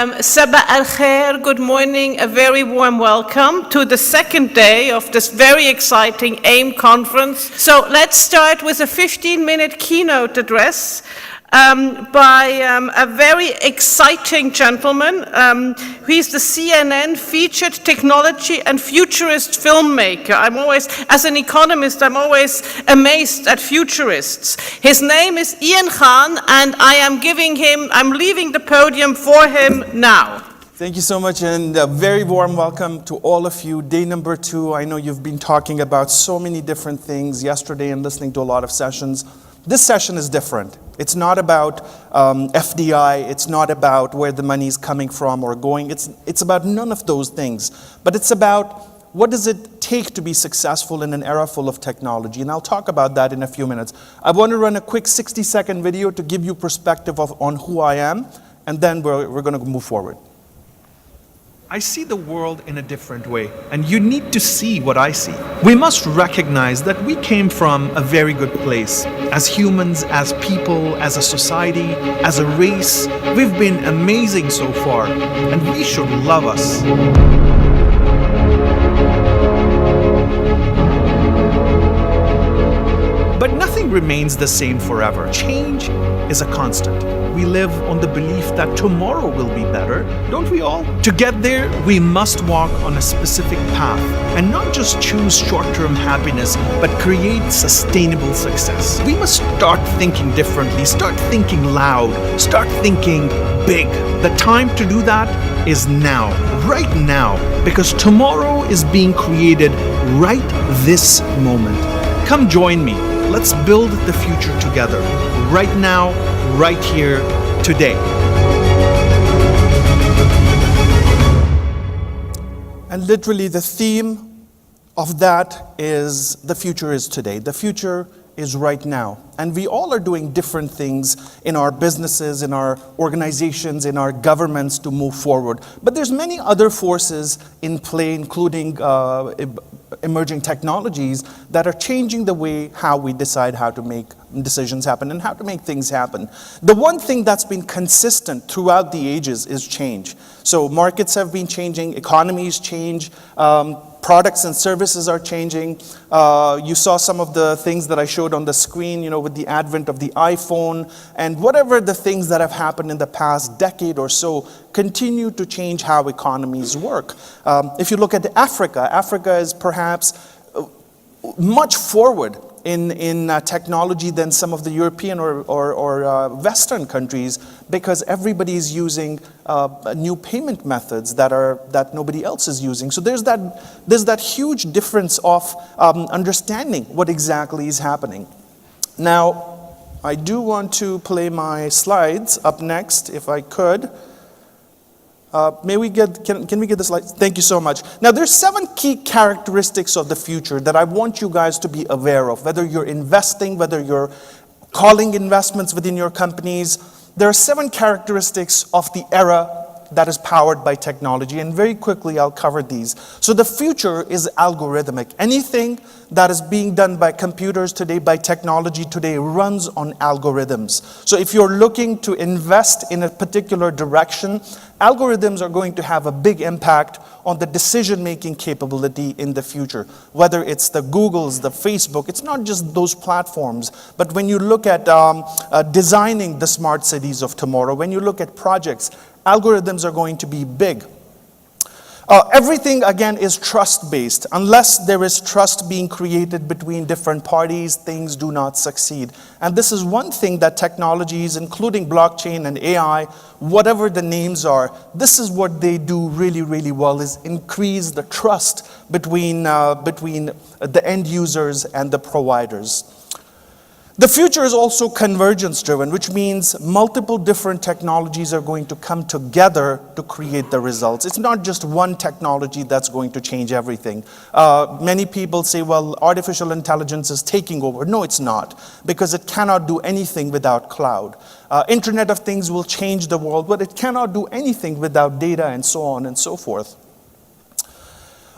Sabah al-Khair, good morning, a very warm welcome to the second day of this very exciting AIM conference. So let's start with a 15-minute keynote address by a very exciting gentleman. He's the CNN featured technology and futurist filmmaker. As an economist, I'm always amazed at futurists. His name is Ian Khan, and I'm leaving the podium for him now. Thank you so much, and a very warm welcome to all of you. Day number 2, I know you've been talking about so many different things yesterday and listening to a lot of sessions. This session is different. It's not about FDI, it's not about where the money is coming from or going. It's about none of those things. But it's about what does it take to be successful in an era full of technology? And I'll talk about that in a few minutes. I want to run a quick 60-second video to give you perspective on who I am, and then we're going to move forward. I see the world in a different way, and you need to see what I see. We must recognize that we came from a very good place. As humans, as people, as a society, as a race, we've been amazing so far, and we should love us. But nothing remains the same forever. Change is a constant. We live on the belief that tomorrow will be better, don't we all? To get there, we must walk on a specific path and not just choose short-term happiness, but create sustainable success. We must start thinking differently, start thinking loud, start thinking big. The time to do that is now, right now, because tomorrow is being created right this moment. Come join me. Let's build the future together, right now, right here, today. And literally the theme of that is the future is today. The future is right now. And we all are doing different things in our businesses, in our organizations, in our governments to move forward. But there's many other forces in play, including emerging technologies that are changing the way how we decide how to make decisions happen and how to make things happen. The one thing that's been consistent throughout the ages is change. So markets have been changing, economies change, products and services are changing. You saw some of the things that I showed on the screen, with the advent of the iPhone, and whatever the things that have happened in the past decade or so continue to change how economies work. If you look at Africa, Africa is perhaps much forward in technology than some of the European or Western countries, because everybody is using new payment methods that nobody else is using. So there's that huge difference of understanding what exactly is happening. Now, I do want to play my slides up next, if I could. Can we get the slides? Thank you so much. Now, there's 7 key characteristics of the future that I want you guys to be aware of. Whether you're investing, whether you're calling investments within your companies, there are 7 characteristics of the era that is powered by technology, and very quickly I'll cover these. So the future is algorithmic. Anything that is being done by computers today, by technology today, runs on algorithms. So if you're looking to invest in a particular direction, algorithms are going to have a big impact on the decision-making capability in the future. Whether it's the Googles, the Facebook, it's not just those platforms, but when you look at designing the smart cities of tomorrow, when you look at projects, algorithms are going to be big. Everything, again, is trust-based. Unless there is trust being created between different parties, things do not succeed. And this is one thing that technologies, including blockchain and AI, whatever the names are, this is what they do really, really well, is increase the trust between the end users and the providers. The future is also convergence-driven, which means multiple different technologies are going to come together to create the results. It's not just one technology that's going to change everything. Many people say, well, artificial intelligence is taking over. No, it's not, because it cannot do anything without cloud. Internet of Things will change the world, but it cannot do anything without data and so on and so forth.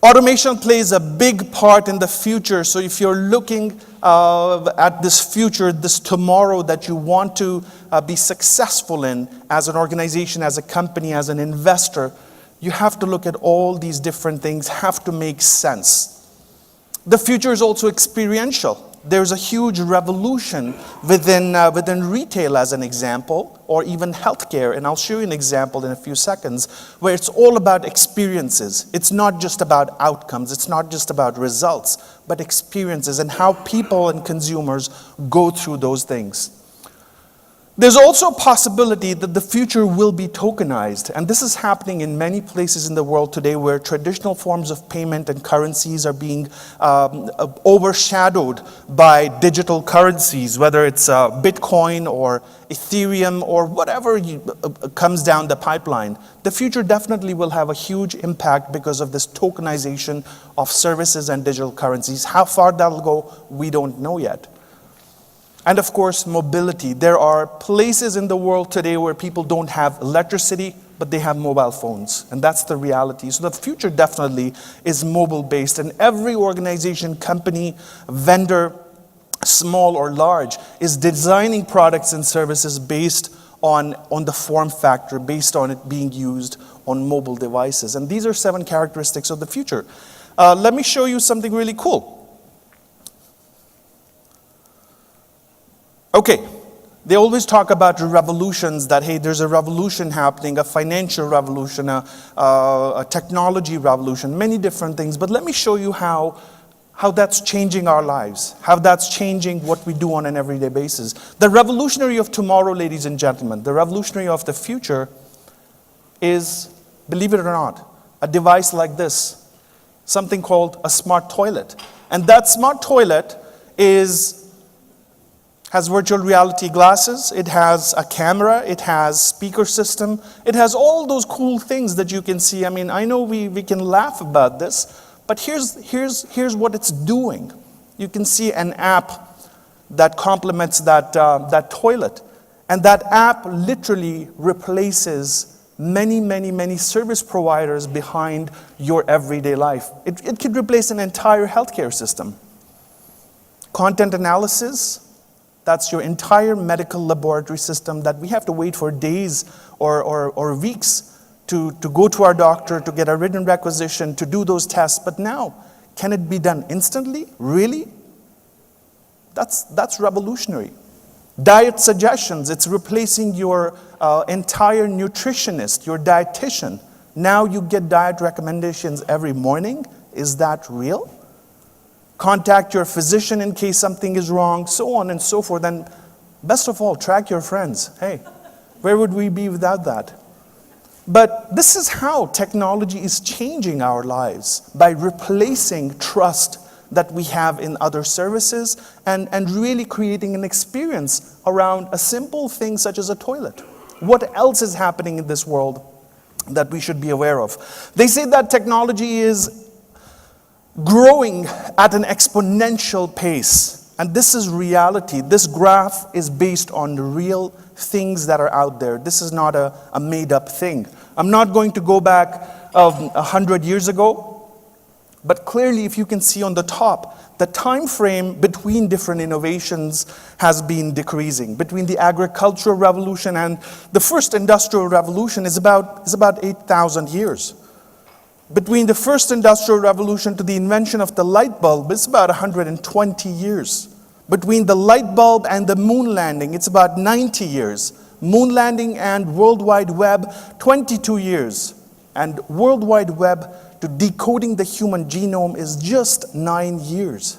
Automation plays a big part in the future. So if you're looking at this future, this tomorrow that you want to be successful in as an organization, as a company, as an investor, you have to look at all these different things, have to make sense. The future is also experiential. There's a huge revolution within retail, as an example, or even healthcare. And I'll show you an example in a few seconds, where it's all about experiences. It's not just about outcomes. It's not just about results, but experiences and how people and consumers go through those things. There's also a possibility that the future will be tokenized, and this is happening in many places in the world today where traditional forms of payment and currencies are being overshadowed by digital currencies, whether it's Bitcoin or Ethereum or whatever comes down the pipeline. The future definitely will have a huge impact because of this tokenization of services and digital currencies. How far that'll go, we don't know yet. And of course, mobility. There are places in the world today where people don't have electricity, but they have mobile phones. And that's the reality. So the future definitely is mobile-based. And every organization, company, vendor, small or large, is designing products and services based on the form factor, based on it being used on mobile devices. And these are 7 characteristics of the future. Let me show you something really cool. Okay, they always talk about revolutions, that, hey, there's a revolution happening, a financial revolution, a technology revolution, many different things. But let me show you how that's changing our lives, how that's changing what we do on an everyday basis. The revolutionary of tomorrow, ladies and gentlemen, the revolutionary of the future is, believe it or not, a device like this, something called a smart toilet. And that smart toilet has virtual reality glasses, it has a camera, it has speaker system, it has all those cool things that you can see. I mean, I know we can laugh about this, but here's what it's doing. You can see an app that complements that toilet. And that app literally replaces many service providers behind your everyday life. It could replace an entire healthcare system. Content analysis, that's your entire medical laboratory system that we have to wait for days or weeks to go to our doctor, to get a written requisition, to do those tests. But now, can it be done instantly? Really? That's revolutionary. Diet suggestions, it's replacing your entire nutritionist, your dietitian. Now you get diet recommendations every morning. Is that real? Contact your physician in case something is wrong, so on and so forth. And best of all, track your friends. Hey, where would we be without that? But this is how technology is changing our lives, by replacing trust that we have in other services and really creating an experience around a simple thing such as a toilet. What else is happening in this world that we should be aware of? They say that technology is growing at an exponential pace. And this is reality. This graph is based on the real things that are out there. This is not a made-up thing. I'm not going to go back 100 years ago, but clearly if you can see on the top, the time frame between different innovations has been decreasing. Between the agricultural revolution and the first industrial revolution is about 8,000 years. Between the first industrial revolution to the invention of the light bulb, it's about 120 years. Between the light bulb and the moon landing, it's about 90 years. Moon landing and World Wide Web, 22 years. And World Wide Web to decoding the human genome is just 9 years.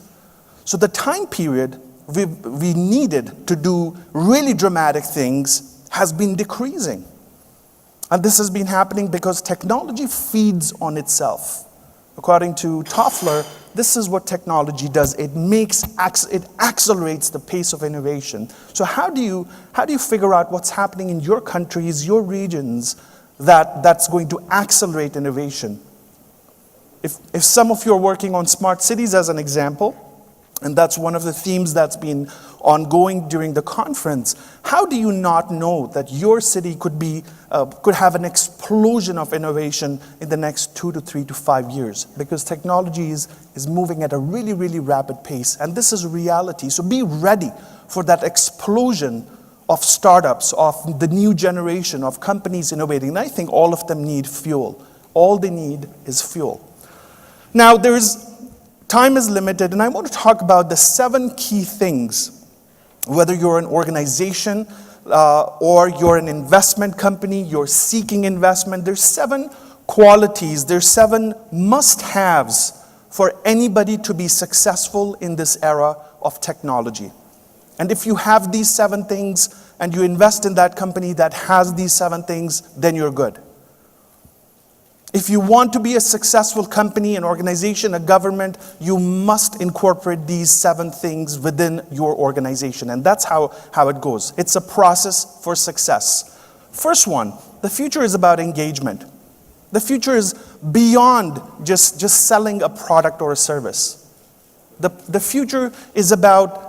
So the time period we needed to do really dramatic things has been decreasing. And this has been happening because technology feeds on itself. According to Toffler, this is what technology does. It accelerates the pace of innovation. So how do you figure out what's happening in your countries, your regions, that's going to accelerate innovation? If some of you are working on smart cities as an example, and that's one of the themes that's been ongoing during the conference, how do you not know that your city could have an explosion of innovation in the next 2 to 3 to 5 years? Because technology is moving at a really, really rapid pace, and this is reality. So be ready for that explosion of startups, of the new generation, of companies innovating. And I think all of them need fuel. All they need is fuel. Now, time is limited, and I want to talk about the 7 key things, whether you're an organization or you're an investment company, you're seeking investment. There's 7 qualities, there's 7 must-haves for anybody to be successful in this era of technology. And if you have these 7 things and you invest in that company that has these 7 things, then you're good. If you want to be a successful company, an organization, a government, you must incorporate these 7 things within your organization. And that's how it goes. It's a process for success. First one, the future is about engagement. The future is beyond just selling a product or a service. The future is about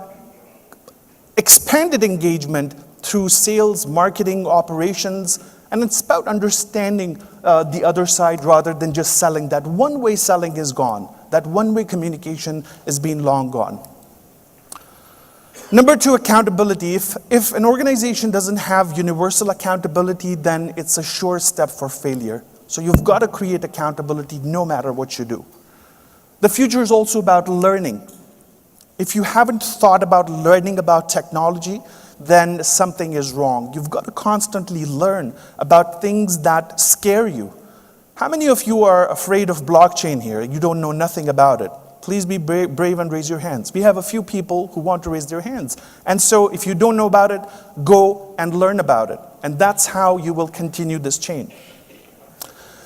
expanded engagement through sales, marketing, operations, and it's about understanding the other side rather than just selling. That one-way selling is gone. That one-way communication is being long gone. Number 2, accountability. If an organization doesn't have universal accountability, then it's a sure step for failure. So you've got to create accountability no matter what you do. The future is also about learning. If you haven't thought about learning about technology, then something is wrong. You've got to constantly learn about things that scare you. How many of you are afraid of blockchain here? You don't know nothing about it. Please be brave and raise your hands. We have a few people who want to raise their hands. And so if you don't know about it, go and learn about it. And that's how you will continue this chain.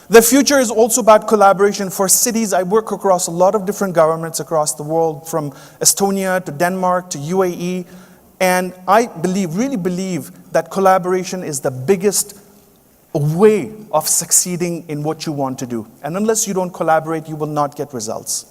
The future is also about collaboration. For cities, I work across a lot of different governments across the world, from Estonia to Denmark to UAE. And I really believe that collaboration is the biggest way of succeeding in what you want to do. And unless you don't collaborate, you will not get results.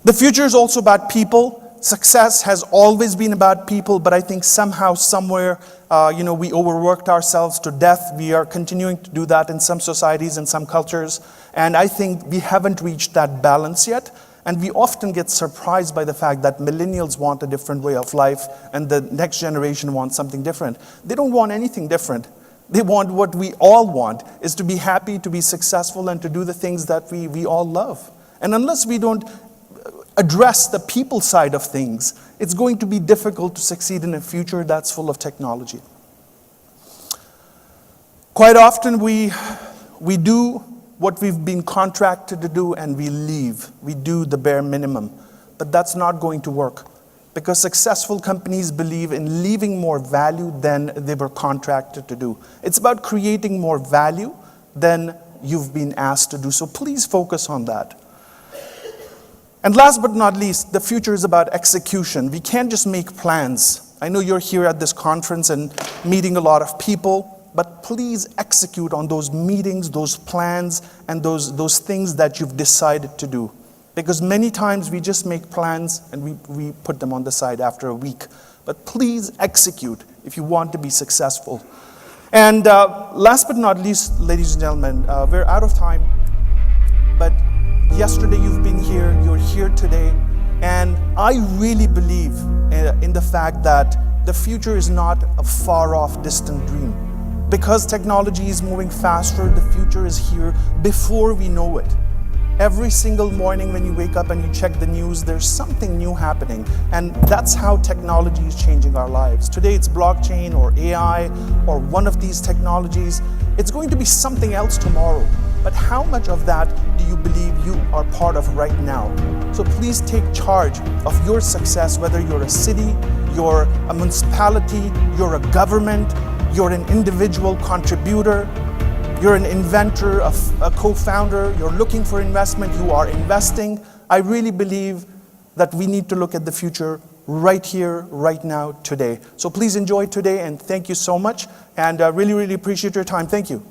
The future is also about people. Success has always been about people, but I think somehow, somewhere, we overworked ourselves to death. We are continuing to do that in some societies and some cultures. And I think we haven't reached that balance yet. And we often get surprised by the fact that millennials want a different way of life and the next generation wants something different. They don't want anything different. They want what we all want, is to be happy, to be successful, and to do the things that we all love. And unless we don't address the people side of things, it's going to be difficult to succeed in a future that's full of technology. Quite often we do what we've been contracted to do and we leave. We do the bare minimum. But that's not going to work, because successful companies believe in leaving more value than they were contracted to do. It's about creating more value than you've been asked to do. So please focus on that. And last but not least, the future is about execution. We can't just make plans. I know you're here at this conference and meeting a lot of people, but please execute on those meetings, those plans, and those things that you've decided to do. Because many times we just make plans and we put them on the side after a week. But please execute if you want to be successful. And last but not least, ladies and gentlemen, we're out of time. But yesterday you've been here, you're here today. And I really believe in the fact that the future is not a far-off, distant dream. Because technology is moving faster, the future is here before we know it. Every single morning when you wake up and you check the news, there's something new happening. And that's how technology is changing our lives. Today it's blockchain or AI or one of these technologies. It's going to be something else tomorrow. But how much of that do you believe you are part of right now? So please take charge of your success, whether you're a city, you're a municipality, you're a government, you're an individual contributor, you're an inventor, a co-founder, you're looking for investment, you are investing. I really believe that we need to look at the future right here, right now, today. So please enjoy today, and thank you so much. And I really, really appreciate your time. Thank you.